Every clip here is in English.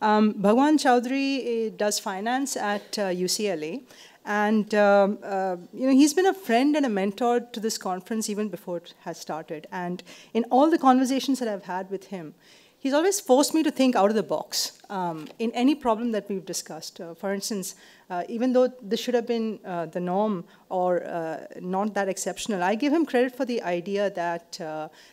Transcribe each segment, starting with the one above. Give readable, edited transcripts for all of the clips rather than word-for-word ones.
Bhagwan Chowdhry does finance at UCLA. And he's been a friend and a mentor to this conference even before it has started. And in all the conversations that I've had with him, he's always forced me to think out of the box in any problem that we've discussed. For instance, even though this should have been the norm or not that exceptional, I give him credit for the idea that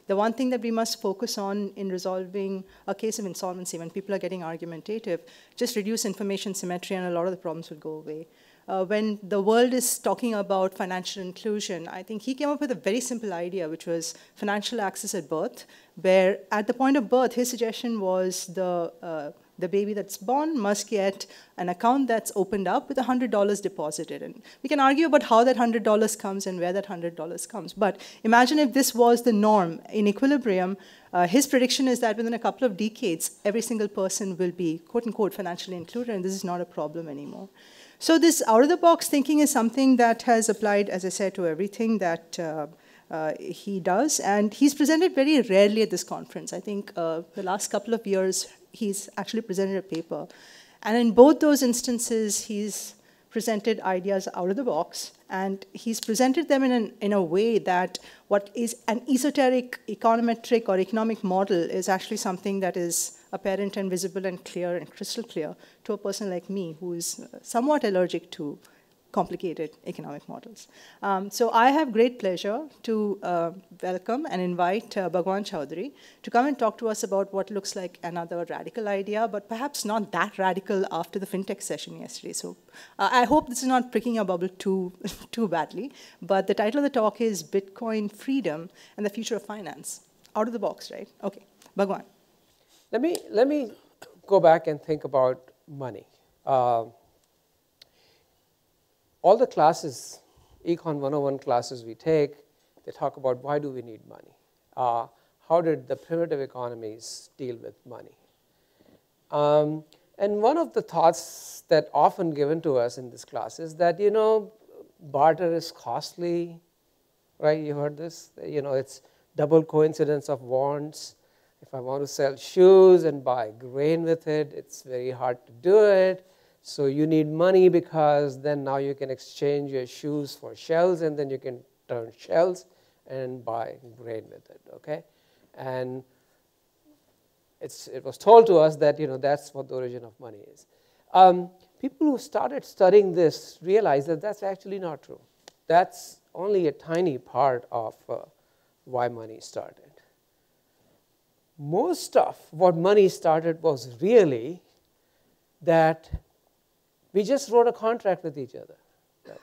the one thing that we must focus on in resolving a case of insolvency when people are getting argumentative, just reduce information symmetry and a lot of the problems will go away. When the world is talking about financial inclusion, I think he came up with a very simple idea, which was financial access at birth, where at the point of birth, his suggestion was the baby that's born must get an account that's opened up with $100 deposited. And we can argue about how that $100 comes and where that $100 comes. But imagine if this was the norm in equilibrium. His prediction is that within a couple of decades, every single person will be, quote unquote, financially included, and this is not a problem anymore. So this out-of-the-box thinking is something that has applied, as I said, to everything that he does. And he's presented very rarely at this conference. I think the last couple of years, he's actually presented a paper. And in both those instances, he's presented ideas out of the box, and he's presented them in a way that what is an esoteric econometric or economic model is actually something that is apparent and visible and clear and crystal clear to a person like me who is somewhat allergic to complicated economic models. So I have great pleasure to welcome and invite Bhagwan Chowdhry to come and talk to us about what looks like another radical idea, but perhaps not that radical after the fintech session yesterday. So I hope this is not pricking your bubble too badly, but the title of the talk is Bitcoin Freedom and the Future of Finance. Out of the box, right? Okay, Bhagwan. Let me go back and think about money. All the classes, Econ 101 classes we take, they talk about why do we need money? How did the primitive economies deal with money? And one of the thoughts that often given to us in this class is that, barter is costly, right? You heard this? It's double coincidence of wants. If I want to sell shoes and buy grain with it, it's very hard to do it. So you need money because then now you can exchange your shoes for shells, and then you can turn shells and buy grain with it, okay? And it was told to us that, that's what the origin of money is. People who started studying this realized that that's actually not true. That's only a tiny part of why money started. Most of what money started was really that we just wrote a contract with each other.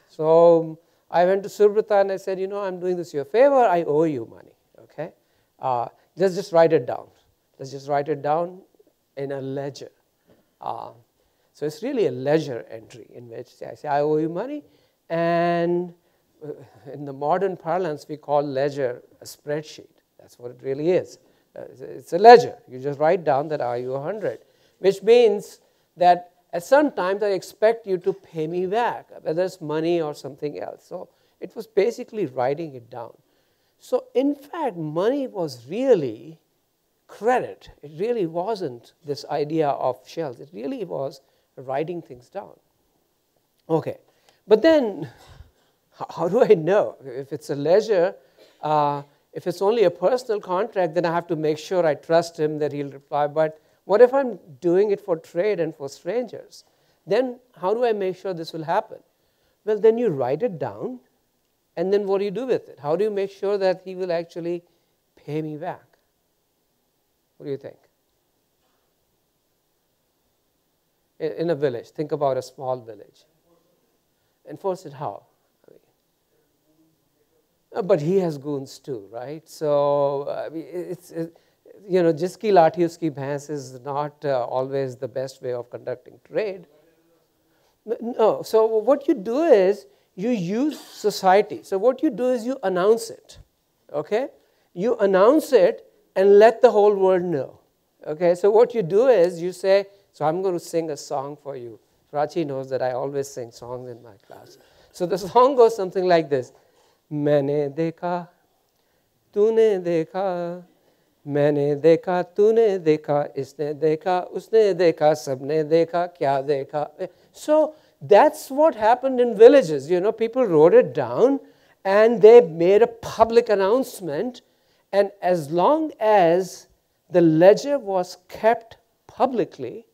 So I went to Subrata and I said, I'm doing this your favor, I owe you money, okay? Let's just write it down. Let's just write it down in a ledger. So it's really a ledger entry in which I say, I owe you money, and in the modern parlance, we call ledger a spreadsheet. That's what it really is. It's a ledger. You just write down that I owe you 100, which means that at some times I expect you to pay me back, whether it's money or something else. So it was basically writing it down. So in fact, money was really credit. It really wasn't this idea of shells. It really was writing things down. Okay, but then how do I know? If it's a ledger, if it's only a personal contract, then I have to make sure I trust him that he'll reply. But what if I'm doing it for trade and for strangers? Then how do I make sure this will happen? Well, then you write it down, and then what do you do with it? How do you make sure that he will actually pay me back? What do you think? In a village, think about a small village. Enforce it how? But he has goons too, right? So it's jiski lathi uski bhais is not always the best way of conducting trade. No, so what you do is you use society. So what you do is you announce it, okay? You announce it and let the whole world know, okay? So what you do is you say, so I'm going to sing a song for you. Prachi knows that I always sing songs in my class. So the song goes something like this. मैंने देखा, तूने देखा, मैंने देखा, तूने देखा, इसने देखा, उसने देखा, सबने देखा, क्या देखा. So that's what happened in villages. You know, people wrote it down and they made a public announcement, and as long as the ledger was kept publicly,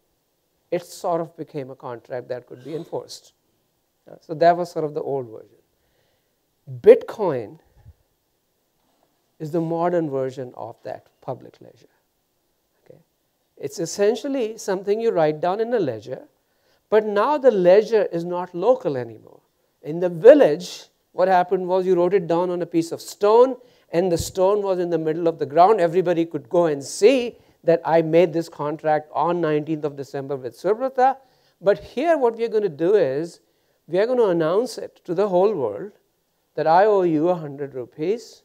it sort of became a contract that could be enforced. So that was sort of the old version. Bitcoin is the modern version of that public ledger. Okay? It's essentially something you write down in a ledger, but now the ledger is not local anymore. In the village, what happened was you wrote it down on a piece of stone, and the stone was in the middle of the ground. Everybody could go and see that I made this contract on 19th of December with Subrata. But here what we are going to do is, we are going to announce it to the whole world that I owe you 100 rupees,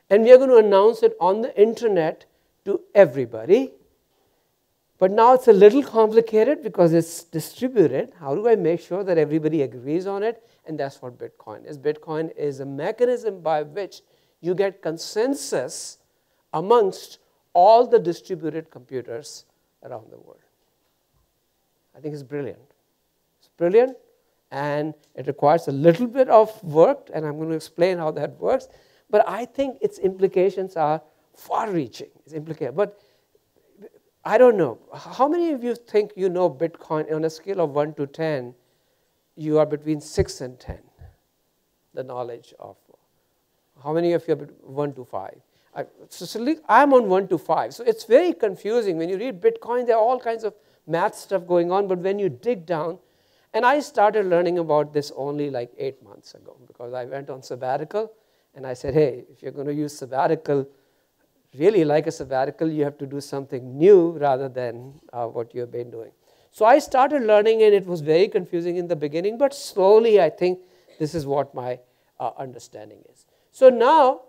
and we are going to announce it on the internet to everybody. But now it's a little complicated because it's distributed. How do I make sure that everybody agrees on it? And that's what Bitcoin is. Bitcoin is a mechanism by which you get consensus amongst all the distributed computers around the world. I think it's brilliant. It's brilliant, and it requires a little bit of work, and I'm going to explain how that works. But I think its implications are far-reaching. But I don't know. How many of you think you know Bitcoin on a scale of 1 to 10? You are between 6 and 10, the knowledge of. How many of you are 1 to 5? I'm on 1 to 5. So it's very confusing. When you read Bitcoin, there are all kinds of math stuff going on. But when you dig down, and I started learning about this only like 8 months ago, because I went on sabbatical. And I said, hey, if you're going to use sabbatical, really like a sabbatical, you have to do something new rather than what you've been doing. So I started learning, and it was very confusing in the beginning, but slowly I think this is what my understanding is. So now,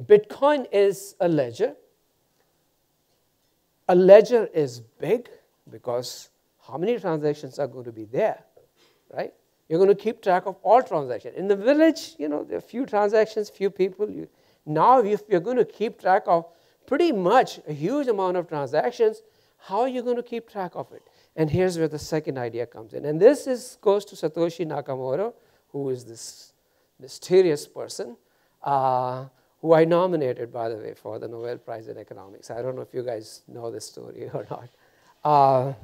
Bitcoin is a ledger. A ledger is big because how many transactions are going to be there, right? You're going to keep track of all transactions. In the village, you know, there are few transactions, few people. Now, if you're going to keep track of pretty much a huge amount of transactions, how are you going to keep track of it? And here's where the second idea comes in. And this goes to Satoshi Nakamoto, who is this mysterious person, who I nominated, by the way, for the Nobel Prize in Economics. I don't know if you guys know this story or not.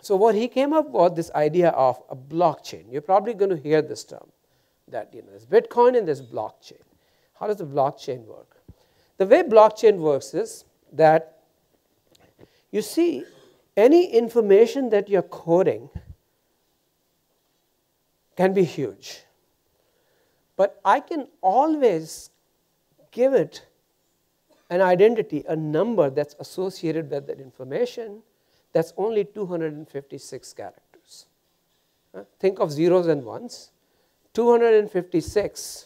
So what he came up with, this idea of a blockchain. You're probably going to hear this term, that there's Bitcoin and there's blockchain. How does the blockchain work? The way blockchain works is that you see any information that you're coding can be huge. But I can always give it an identity, a number that's associated with that information. That's only 256 characters. Think of zeros and ones. 256,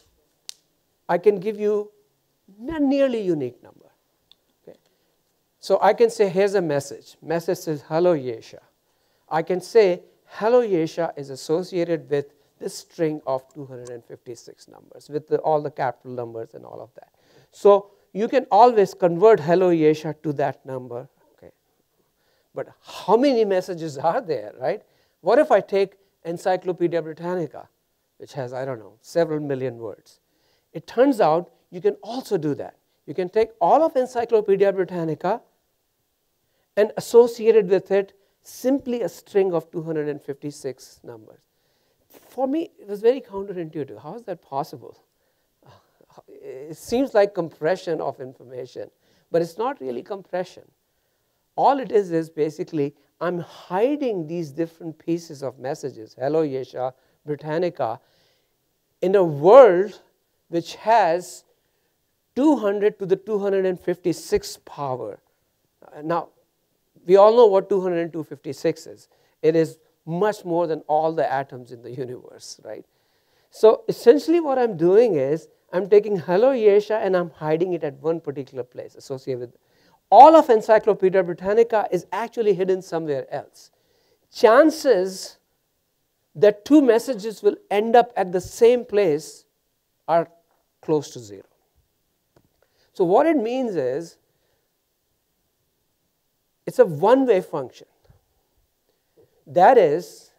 I can give you a nearly unique number. Okay. So I can say, here's a message. Message says, hello, Yesha. I can say, hello, Yesha is associated with this string of 256 numbers, with all the capital numbers and all of that. So you can always convert hello, Yesha to that number. But how many messages are there, right? What if I take Encyclopedia Britannica, which has, I don't know, several million words? It turns out you can also do that. You can take all of Encyclopedia Britannica and associate it with it simply a string of 256 numbers. For me, it was very counterintuitive. How is that possible? It seems like compression of information, but it's not really compression. All it is basically I'm hiding these different pieces of messages, hello Yesha, Britannica, in a world which has 200 to the 256 power. Now, we all know what 200 and 256 is. It is much more than all the atoms in the universe, right? So essentially what I'm doing is I'm taking hello Yesha and I'm hiding it at one particular place associated with all of Encyclopedia Britannica is actually hidden somewhere else. Chances that two messages will end up at the same place are close to zero. So what it means is, it's a one-way function. That is,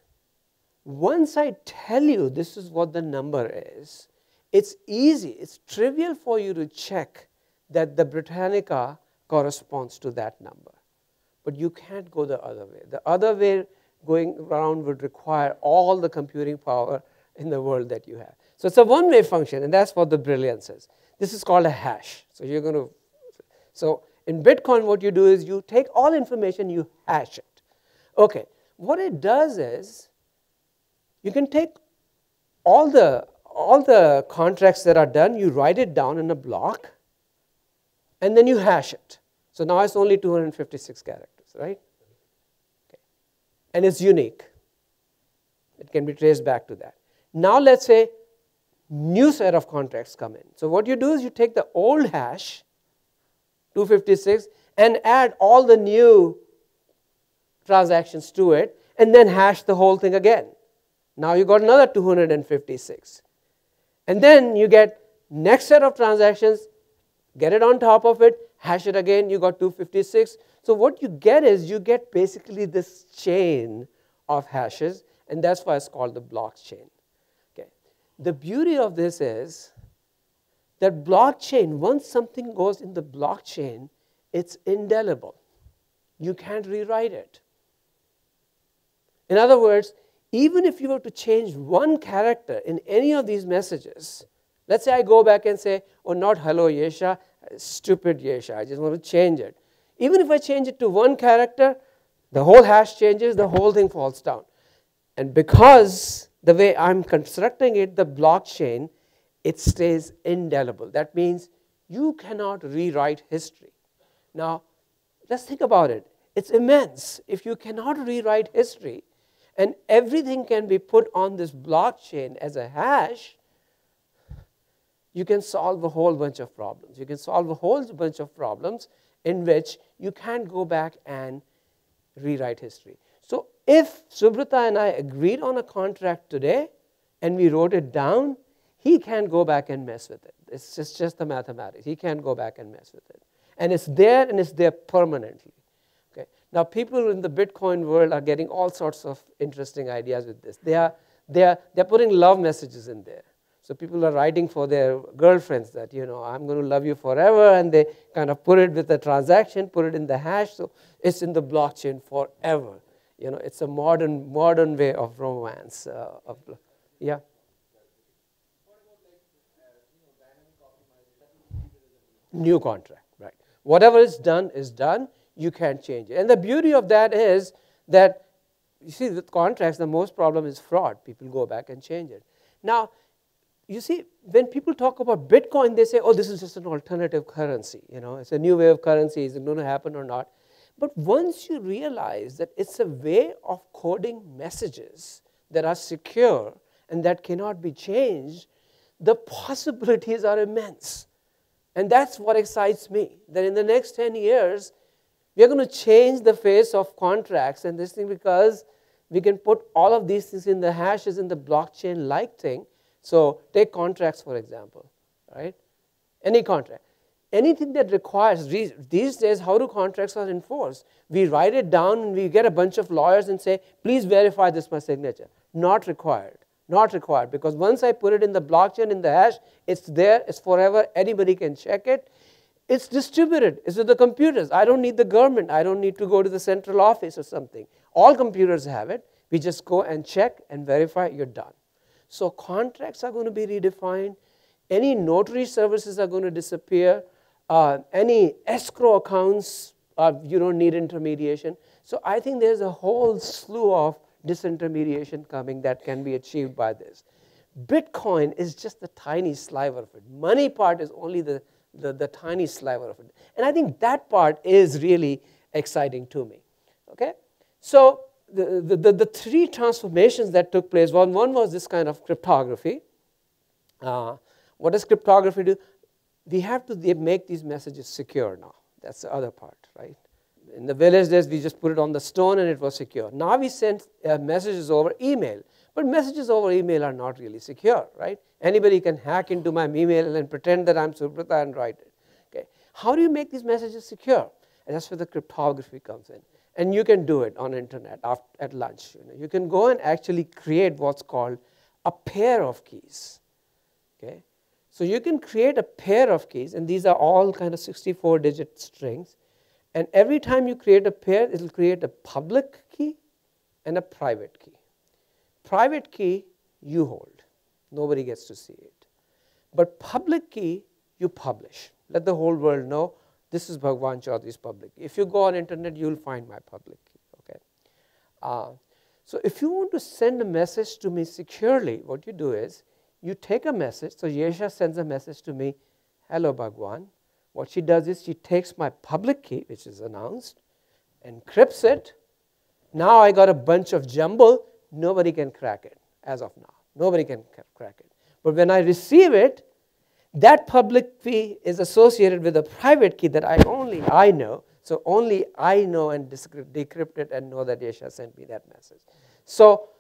once I tell you this is what the number is, it's easy, it's trivial for you to check that the Britannica corresponds to that number. But you can't go the other way. The other way going around would require all the computing power in the world that you have. So it's a one-way function, and that's what the brilliance is. This is called a hash. So in Bitcoin, what you do is you take all information, you hash it. Okay, what it does is, you can take all the contracts that are done, you write it down in a block, and then you hash it. So now it's only 256 characters, right? Okay. And it's unique. It can be traced back to that. Now let's say new set of contracts come in. So what you do is you take the old hash, 256, and add all the new transactions to it, and then hash the whole thing again. Now you got another 256. And then you get next set of transactions, get it on top of it, hash it again, you got 256. So what you get is, you get basically this chain of hashes, and that's why it's called the blockchain. Okay. The beauty of this is that blockchain, once something goes in the blockchain, it's indelible. You can't rewrite it. In other words, even if you were to change one character in any of these messages, let's say I go back and say, oh, not hello Yesha, stupid Yesha, I just want to change it. Even if I change it to one character, the whole hash changes, the whole thing falls down. And because the way I'm constructing it, the blockchain, it stays indelible. That means you cannot rewrite history. Now, let's think about it. It's immense. If you cannot rewrite history, and everything can be put on this blockchain as a hash, you can solve a whole bunch of problems. You can solve a whole bunch of problems in which you can't go back and rewrite history. So if Subrata and I agreed on a contract today and we wrote it down, he can't go back and mess with it. It's just the mathematics. He can't go back and mess with it. And it's there permanently. Okay. Now people in the Bitcoin world are getting all sorts of interesting ideas with this. They're putting love messages in there. So people are writing for their girlfriends that, I'm going to love you forever, and they kind of put it with the transaction, put it in the hash, so it's in the blockchain forever. It's a modern way of romance. Yeah. New contract, right. Whatever is done, you can't change it. And the beauty of that is that, you see, with contracts, the most problem is fraud. People go back and change it. Now, you see, when people talk about Bitcoin, they say, oh, this is just an alternative currency. It's a new way of currency. Is it going to happen or not? But once you realize that it's a way of coding messages that are secure and that cannot be changed, the possibilities are immense. And that's what excites me, that in the next 10 years, we are going to change the face of contracts and this thing, because we can put all of these things in the hashes in the blockchain-like thing. So take contracts, for example, right? Any contract. Anything that requires, these days, how do contracts are enforced? We write it down and we get a bunch of lawyers and say, please verify this my signature. Not required. Not required, because once I put it in the blockchain, in the hash, it's there, it's forever, anybody can check it. It's distributed, it's with the computers. I don't need the government, I don't need to go to the central office or something. All computers have it. We just go and check and verify, you're done. So contracts are going to be redefined. Any notary services are going to disappear. Any escrow accounts, you don't need intermediation. So I think there's a whole slew of disintermediation coming that can be achieved by this. Bitcoin is just a tiny sliver of it. Money part is only the tiny sliver of it. And I think that part is really exciting to me. Okay? So the three transformations that took place, one was this kind of cryptography. What does cryptography do? We have to make these messages secure now. That's the other part, right? In the village days, we just put it on the stone and it was secure. Now we send messages over email. But messages over email are not really secure, right? Anybody can hack into my email and pretend that I'm Subrata and write it. Okay. How do you make these messages secure? And that's where the cryptography comes in. And you can do it on internet at lunch. You can go and actually create what's called a pair of keys. Okay? So you can create a pair of keys, and these are all kind of 64-digit strings. And every time you create a pair, it will create a public key and a private key. Private key, you hold. Nobody gets to see it. But public key, you publish. Let the whole world know, this is Bhagwan Chowdhry's public key. If you go on internet, you'll find my public key. Okay? So if you want to send a message to me securely, what you do is, you take a message. So Yesha sends a message to me, hello Bhagwan. What she does is she takes my public key, which is announced, encrypts it. Now I got a bunch of jumble. Nobody can crack it as of now. Nobody can crack it. But when I receive it, that public key is associated with a private key that only I know. So only I know and decrypt it and know that Yesha sent me that message. So,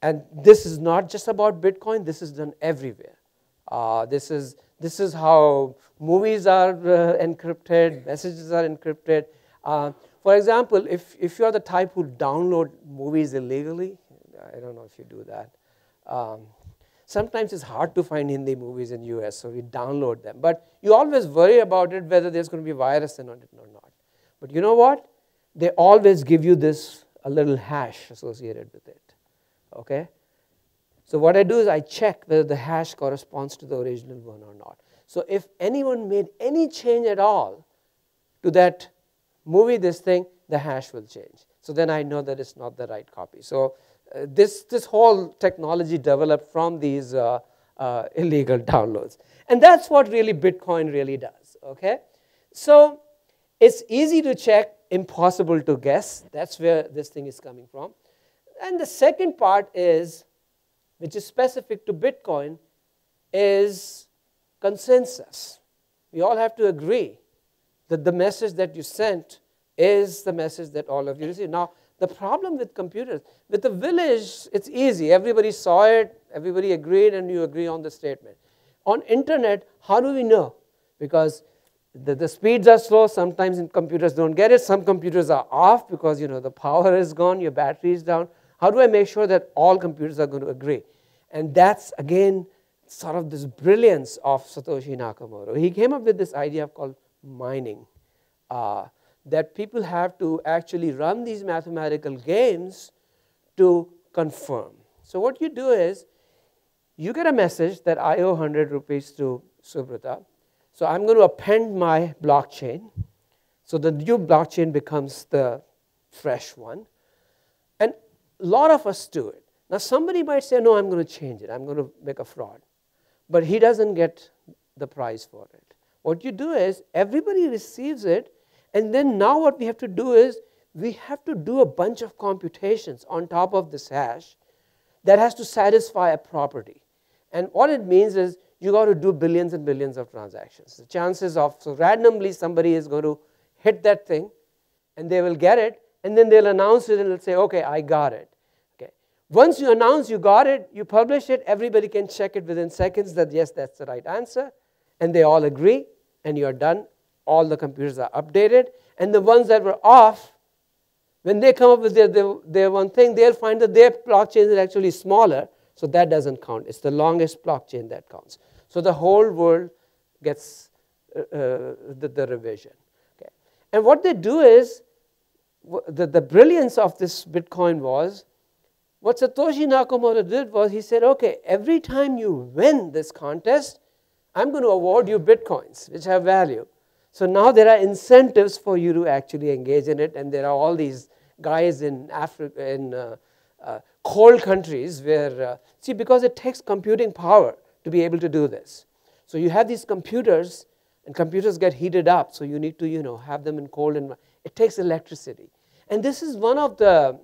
and this is not just about Bitcoin. This is done everywhere. This is how movies are encrypted, messages are encrypted. For example, if you're the type who download movies illegally, I don't know if you do that. Sometimes it's hard to find Hindi movies in US, so we download them. But you always worry about it, whether there's going to be a virus in it or not. But you know what? They always give you a little hash associated with it. Okay? So what I do is I check whether the hash corresponds to the original one or not. So if anyone made any change at all to that movie, the hash will change. So then I know that it's not the right copy. So this whole technology developed from these illegal downloads. And that's what really Bitcoin really does. Okay? So it's easy to check, impossible to guess. That's where this thing is coming from. And the second part is, which is specific to Bitcoin, is consensus. We all have to agree that the message that you sent is the message that all of you receive. Now, the problem with computers, with the village, it's easy. Everybody saw it, everybody agreed, and you agree on the statement. On internet, how do we know? Because the speeds are slow. Sometimes computers don't get it. Some computers are off because the power is gone, your battery is down. How do I make sure that all computers are going to agree? And that's, again, sort of this brilliance of Satoshi Nakamoto. He came up with this idea called mining, that people have to actually run these mathematical games to confirm. So what you do is, you get a message that I owe 100 rupees to Subrata. So I'm going to append my blockchain. So the new blockchain becomes the fresh one. And a lot of us do it. Now somebody might say, no, I'm going to change it. I'm going to make a fraud. But he doesn't get the prize for it. What you do is, everybody receives it, and then now what we have to do is, we have to do a bunch of computations on top of this hash that has to satisfy a property. And what it means is, you got to do billions and billions of transactions. The chances of, so randomly somebody is going to hit that thing, and they will get it, and then they'll announce it and they'll say, okay, I got it. Okay. Once you announce you got it, you publish it, everybody can check it within seconds that yes, that's the right answer, and they all agree, and you're done. All the computers are updated, and the ones that were off, when they come up with their one thing, they'll find that their blockchain is actually smaller, so that doesn't count. It's the longest blockchain that counts. So the whole world gets the revision. Okay. And what they do is, the brilliance of this Bitcoin was, what Satoshi Nakamoto did was, he said, okay, every time you win this contest, I'm going to award you Bitcoins, which have value. So now there are incentives for you to actually engage in it, and there are all these guys in Africa, in cold countries where, see, because it takes computing power to be able to do this. So you have these computers, and computers get heated up, so you need to, have them in cold environment. It takes electricity. And this is one of the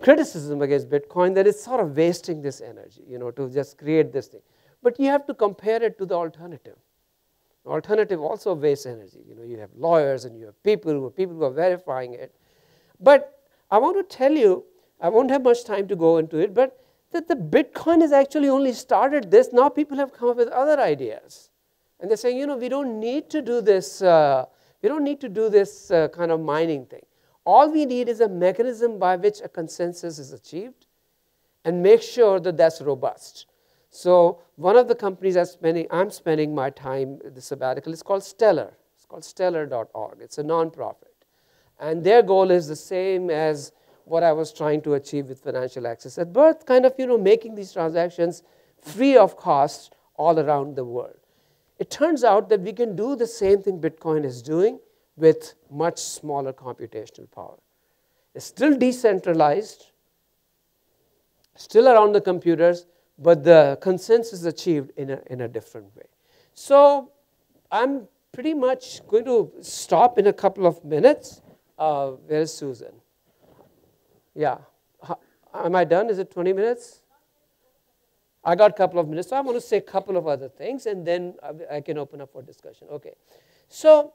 criticism against Bitcoin, that it's sort of wasting this energy, to just create this thing. But you have to compare it to the alternative. The alternative also wastes energy. You have lawyers and you have people who are verifying it. But I want to tell you, I won't have much time to go into it, but that the Bitcoin has actually only started this. Now people have come up with other ideas. And they're saying, we don't need to do this, kind of mining thing. All we need is a mechanism by which a consensus is achieved and make sure that that's robust. So one of the companies I'm spending my time, the sabbatical, is called Stellar. It's called stellar.org. It's a nonprofit. And their goal is the same as what I was trying to achieve with financial access at birth, kind of, making these transactions free of cost all around the world. It turns out that we can do the same thing Bitcoin is doing with much smaller computational power. It's still decentralized, still around the computers, but the consensus is achieved in a different way. So I'm pretty much going to stop in a couple of minutes. Where is Susan? Yeah. Am I done? Is it 20 minutes? I got a couple of minutes, so I'm going to say a couple of other things, and then I can open up for discussion. Okay. So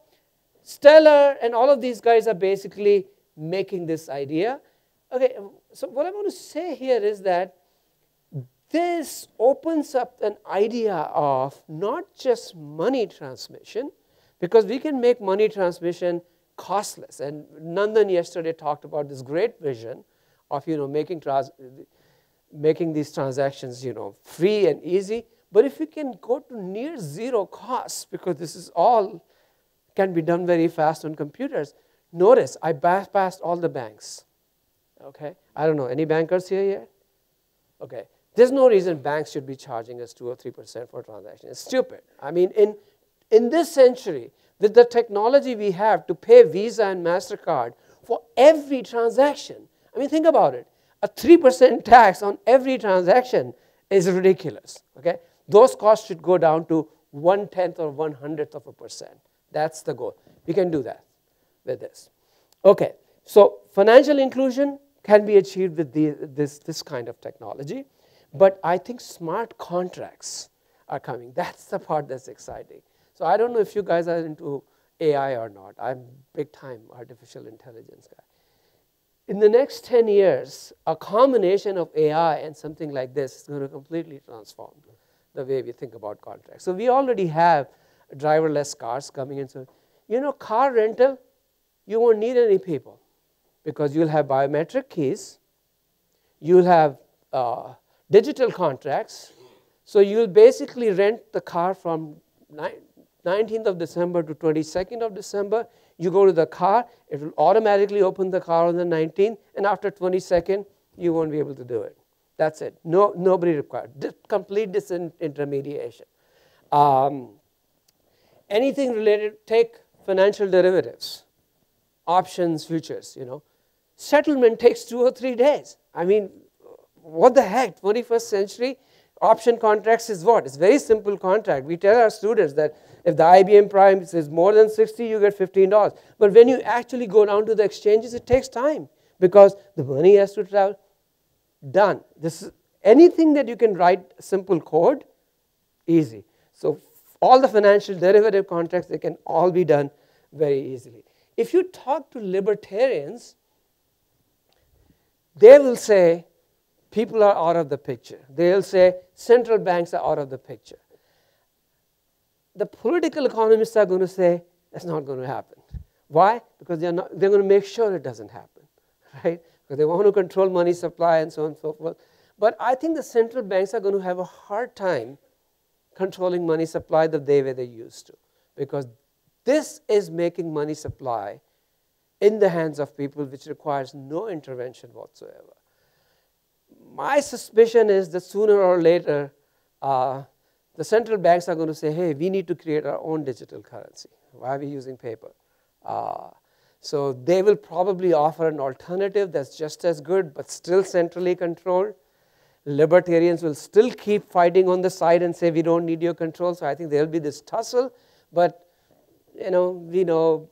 Stellar and all of these guys are basically making this idea. Okay, so what I want to say here is that this opens up an idea of not just money transmission, because we can make money transmission costless. And Nandan yesterday talked about this great vision of making these transactions free and easy. But if we can go to near zero cost, because this is all can be done very fast on computers. Notice I bypassed all the banks. Okay, I don't know, any bankers here yet? Okay, there's no reason banks should be charging us 2 or 3% for a transaction. It's stupid. I mean, in this century, with the technology we have to pay Visa and MasterCard for every transaction, I mean, think about it. A 3% tax on every transaction is ridiculous. Okay, those costs should go down to 1/10 or 1/100%. That's the goal. We can do that with this. Okay, so financial inclusion can be achieved with this kind of technology, but I think smart contracts are coming. That's the part that's exciting. So I don't know if you guys are into AI or not. I'm big time artificial intelligence guy. In the next 10 years, a combination of AI and something like this is going to completely transform the way we think about contracts. So we already have driverless cars coming in. So, car rental, you won't need any people because you'll have biometric keys, you'll have digital contracts. So you'll basically rent the car from 19th of December to 22nd of December. You go to the car, it will automatically open the car on the 19th, and after 22nd, you won't be able to do it. That's it. Nobody required. Complete disintermediation. Anything related, take financial derivatives, options, futures, Settlement takes 2 or 3 days. I mean, what the heck, 21st century? Option contracts is what? It's a very simple contract. We tell our students that if the IBM Prime is more than 60, you get $15. But when you actually go down to the exchanges, it takes time because the money has to travel. Done. This is anything that you can write simple code, easy. So all the financial derivative contracts, they can all be done very easily. If you talk to libertarians, they will say people are out of the picture. They'll say central banks are out of the picture. The political economists are going to say that's not going to happen. Why? Because they're going to make sure it doesn't happen, right? Because they want to control money supply and so on and so forth. But I think the central banks are going to have a hard time controlling money supply the way they used to, because this is making money supply in the hands of people, which requires no intervention whatsoever. My suspicion is that sooner or later, the central banks are going to say, hey, we need to create our own digital currency. Why are we using paper? So they will probably offer an alternative that's just as good, but still centrally controlled. Libertarians will still keep fighting on the side and say, we don't need your control. So I think there'll be this tussle. But, we know,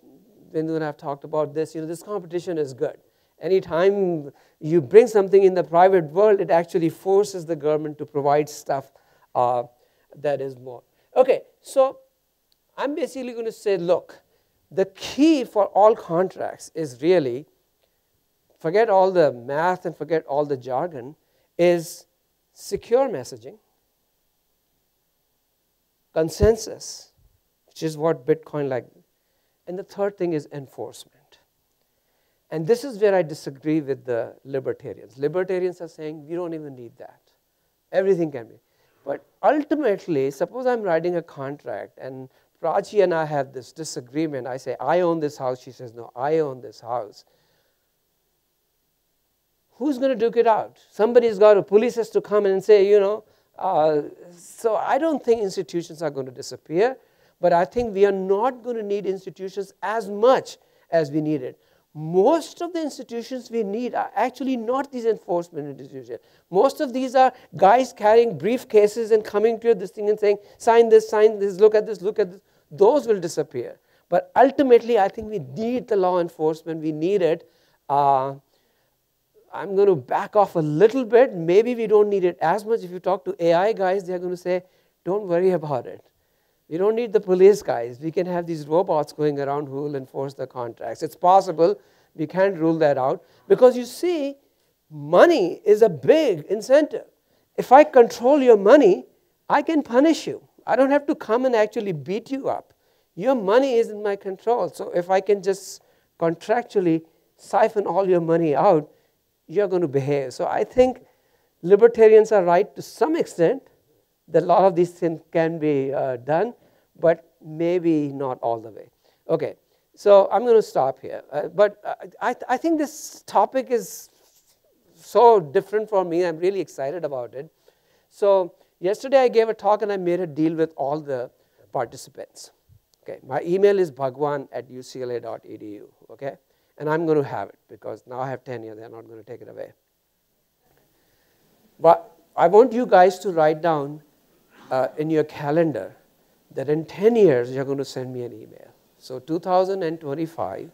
Bindu and I have talked about this, this competition is good. Anytime you bring something in the private world, it actually forces the government to provide stuff that is more. Okay, so I'm basically going to say, look, the key for all contracts is really, forget all the math and forget all the jargon, is secure messaging, consensus, which is what Bitcoin like, and the third thing is enforcement. And this is where I disagree with the libertarians. Libertarians are saying we don't even need that. Everything can be. But ultimately, suppose I'm writing a contract and Prachi and I have this disagreement. I say, I own this house. She says, no, I own this house. Who's going to duke it out? Somebody's got to, police has to come in and say, so I don't think institutions are going to disappear, but I think we are not going to need institutions as much as we need it. Most of the institutions we need are actually not these enforcement institutions. Most of these are guys carrying briefcases and coming to this thing and saying, sign this, look at this, look at this. Those will disappear. But ultimately, I think we need the law enforcement. We need it. I'm going to back off a little bit. Maybe we don't need it as much. If you talk to AI guys, they're going to say, don't worry about it. We don't need the police guys. We can have these robots going around who will enforce the contracts. It's possible. We can't rule that out. Because you see, money is a big incentive. If I control your money, I can punish you. I don't have to come and actually beat you up. Your money is in my control. So if I can just contractually siphon all your money out, you're going to behave. So I think libertarians are right to some extent that a lot of these things can be done, but maybe not all the way. Okay, so I'm going to stop here. I think this topic is so different for me. I'm really excited about it. So yesterday I gave a talk and I made a deal with all the participants. Okay, my email is bhagwan@ucla.edu. Okay, and I'm going to have it because now I have tenure. They're not going to take it away. But I want you guys to write down in your calendar that in 10 years you're going to send me an email. So 2025,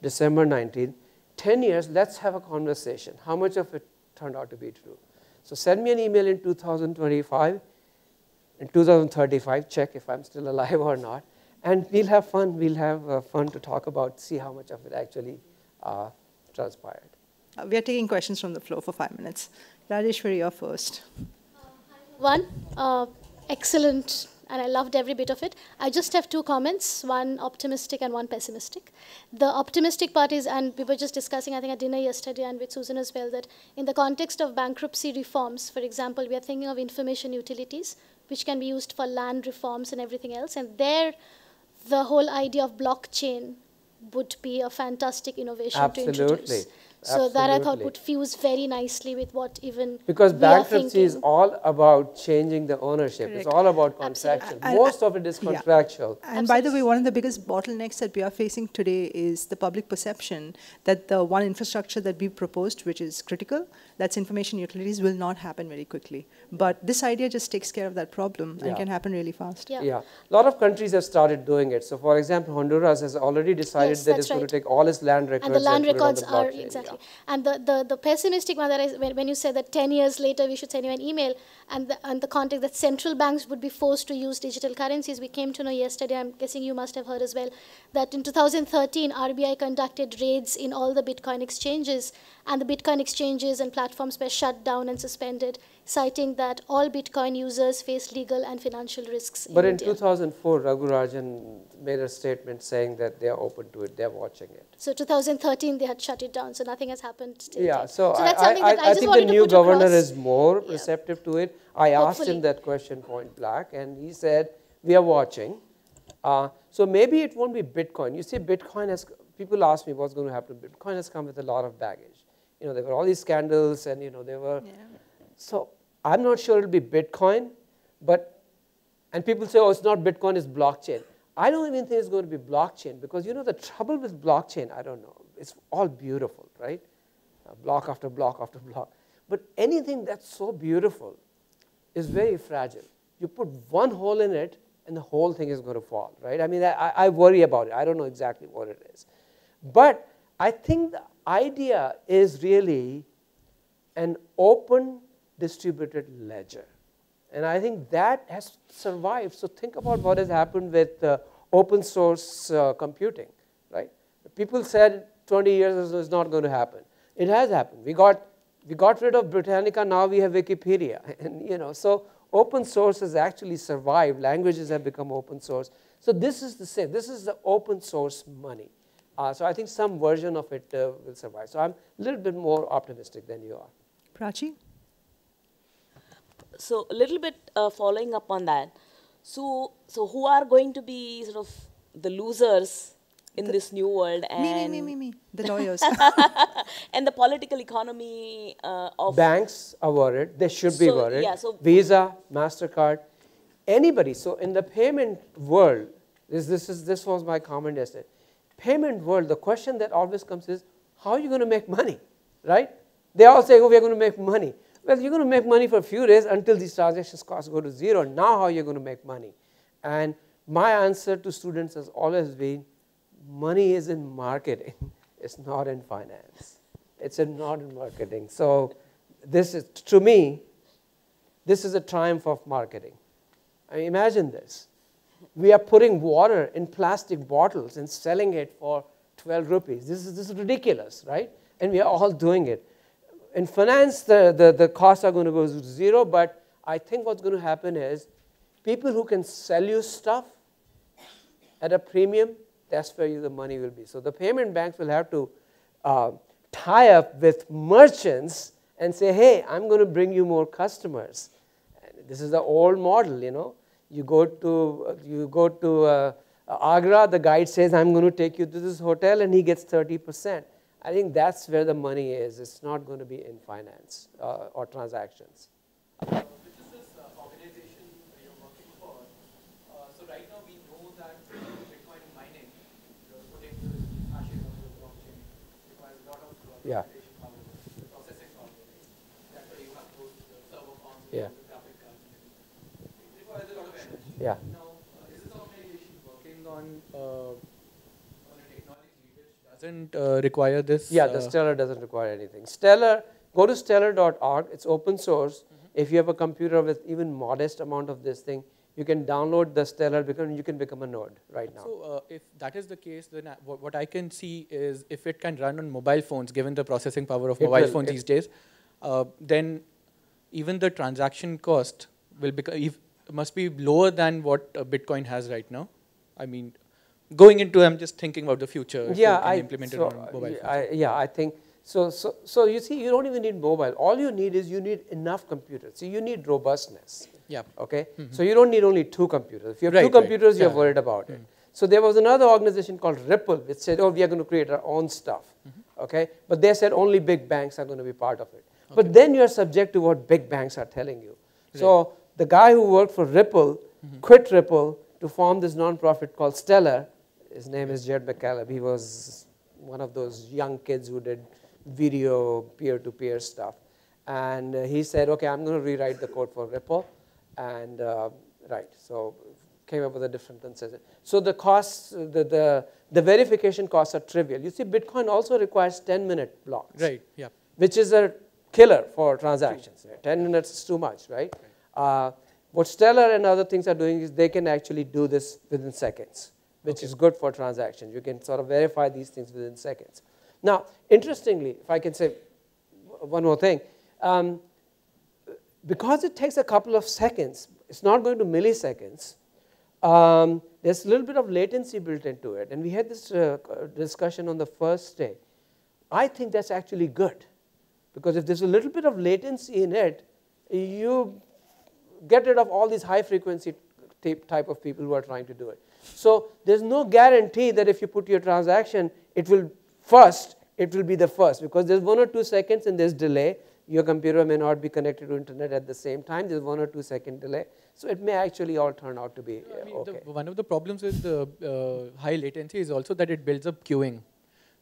December 19th, 10 years, let's have a conversation. How much of it turned out to be true? So send me an email in 2025, in 2035, check if I'm still alive or not. And we'll have fun. We'll have fun to talk about, see how much of it actually transpired. We are taking questions from the floor for 5 minutes. Rajeshwari, you're first. One, excellent, and I loved every bit of it. I just have two comments, one optimistic and one pessimistic. The optimistic part is, and we were just discussing, I think at dinner yesterday and with Susan as well, that in the context of bankruptcy reforms, for example, we are thinking of information utilities, which can be used for land reforms and everything else. And there, the whole idea of blockchain would be a fantastic innovation to introduce. So that I thought would fuse very nicely with what even because bankruptcy is all about changing the ownership. Correct. It's all about contractual. Most of it is contractual. Yeah. And by the way, one of the biggest bottlenecks that we are facing today is the public perception that the one infrastructure that we proposed, which is critical, that's information utilities, will not happen very quickly. But this idea just takes care of that problem and can happen really fast. Yeah. A lot of countries have started doing it. So for example, Honduras has already decided that it's going to take all its land records and the land records are exactly. And the pessimistic one that when you said that 10 years later we should send you an email, and the context that central banks would be forced to use digital currencies, we came to know yesterday, I'm guessing you must have heard as well, that in 2013 RBI conducted raids in all the Bitcoin exchanges, and the Bitcoin exchanges and platforms were shut down and suspended, citing that all Bitcoin users face legal and financial risks. But in 2004, Raghurajan made a statement saying that they are open to it, they're watching it. So 2013 they had shut it down, so nothing has happened till date. So that's something that I think the new governor is more receptive to it. I asked him that question point blank, and he said, we are watching. So maybe it won't be Bitcoin. You see, Bitcoin has, people ask me what's going to happen. Bitcoin has come with a lot of baggage. You know, there were all these scandals, and you know, there were. Yeah. So I'm not sure it'll be Bitcoin, but, and people say, oh, it's not Bitcoin, it's blockchain. I don't even think it's going to be blockchain, because you know the trouble with blockchain, I don't know, it's all beautiful, right? Block after block after block. But anything that's so beautiful is very fragile. You put one hole in it, and the whole thing is going to fall, right? I mean, I worry about it. I don't know exactly what it is. But I think the idea is really an open distributed ledger. And I think that has survived. So think about what has happened with open source computing, right? People said 20 years ago it's not going to happen. It has happened. We got We got rid of Britannica, now we have Wikipedia. And so open source has actually survived. Languages have become open source. So this is the same. This is the open source money. So I think some version of it will survive. So I'm a little bit more optimistic than you are. Prachi? So a little bit following up on that. So who are going to be sort of the losers in this new world? And Me. The lawyers. and the political economy of... Banks are worried. They should be worried. Yeah, so Visa, MasterCard, anybody. So in the payment world, this was my comment yesterday. Payment world, the question that always comes is, how are you going to make money, right? They all say, oh, we're going to make money. Well, you're going to make money for a few days until these transaction costs go to zero. Now how are you going to make money? And my answer to students has always been, money is in marketing. It's not in finance. It's not in marketing. So this is, to me, this is a triumph of marketing. I mean, imagine this. We are putting water in plastic bottles and selling it for 12 rupees. This is ridiculous, right? And we are all doing it. In finance, the costs are going to go to zero, but I think what's going to happen is people who can sell you stuff at a premium, that's where the money will be. So the payment banks will have to tie up with merchants and say, hey, I'm going to bring you more customers. And this is the old model, You go to Agra, the guide says, I'm going to take you to this hotel, and he gets 30%. I think that's where the money is. It's not going to be in finance or transactions. Which is this organization you're working for? So right now we know that Bitcoin mining, putting the hashes on the blockchain, requires a lot of computation power, processing power. That's why you have those server farms, the graphic cards. It requires a lot of energy. Yeah. Now, is this organization working on a technology which doesn't require this? Yeah, the Stellar doesn't require anything. Stellar, go to stellar.org. It's open source. If you have a computer with even modest amount of this thing, you can download the Stellar because you can become a node right now. So if that is the case, then what I can see is if it can run on mobile phones, given the processing power of mobile phones these days, then even the transaction cost will must be lower than what Bitcoin has right now. I mean, going into, I'm just thinking about the future. Yeah, I implement it on mobile phones. I think so. So you see, you don't even need mobile. All you need is enough computers. So you need robustness. Yeah. Okay. So you don't need only 2 computers. If you have 2 computers, you're worried about it. So there was another organization called Ripple, which said, oh, we are going to create our own stuff. Okay. But they said only big banks are going to be part of it. But then you're subject to what big banks are telling you. So the guy who worked for Ripple quit Ripple to form this nonprofit called Stellar. His name is Jared McCaleb. He was one of those young kids who did video peer-to-peer stuff. And he said, okay, I'm going to rewrite the code for Ripple. And so came up with a different consensus. So the costs, the verification costs are trivial. You see, Bitcoin also requires 10-minute blocks. Right, yeah. Which is a killer for transactions. 10 minutes is too much, right? What Stellar and other things are doing is they can actually do this within seconds, which is good for transactions. You can sort of verify these things within seconds. Now, interestingly, if I can say one more thing, because it takes a couple of seconds, it's not going to milliseconds, there's a little bit of latency built into it. And we had this discussion on the first day. I think that's actually good, because if there's a little bit of latency in it, you get rid of all these high-frequency type of people who are trying to do it. So there's no guarantee that if you put your transaction, it will be the first, because there's 1 or 2 seconds and there's delay. Your computer may not be connected to internet at the same time. There's 1 or 2 second delay. So it may actually all turn out to be okay. One of the problems with the high latency is also that it builds up queuing.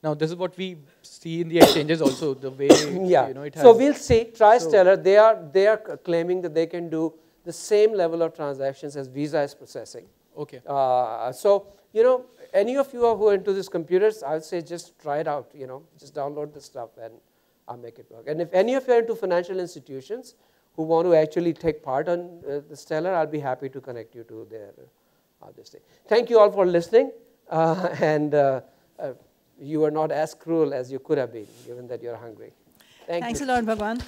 Now, this is what we see in the exchanges also, the way it has. So we'll see. Try Stellar. They are claiming that they can do the same level of transactions as Visa is processing. Okay. So, any of you who are into these computers, I would say just try it out, just download the stuff and I'll make it work. And if any of you are into financial institutions who want to actually take part on the Stellar, I'll be happy to connect you to their this thing. Thank you all for listening. And you are not as cruel as you could have been, given that you're hungry. Thank Thanks you. a lot, Bhagwan.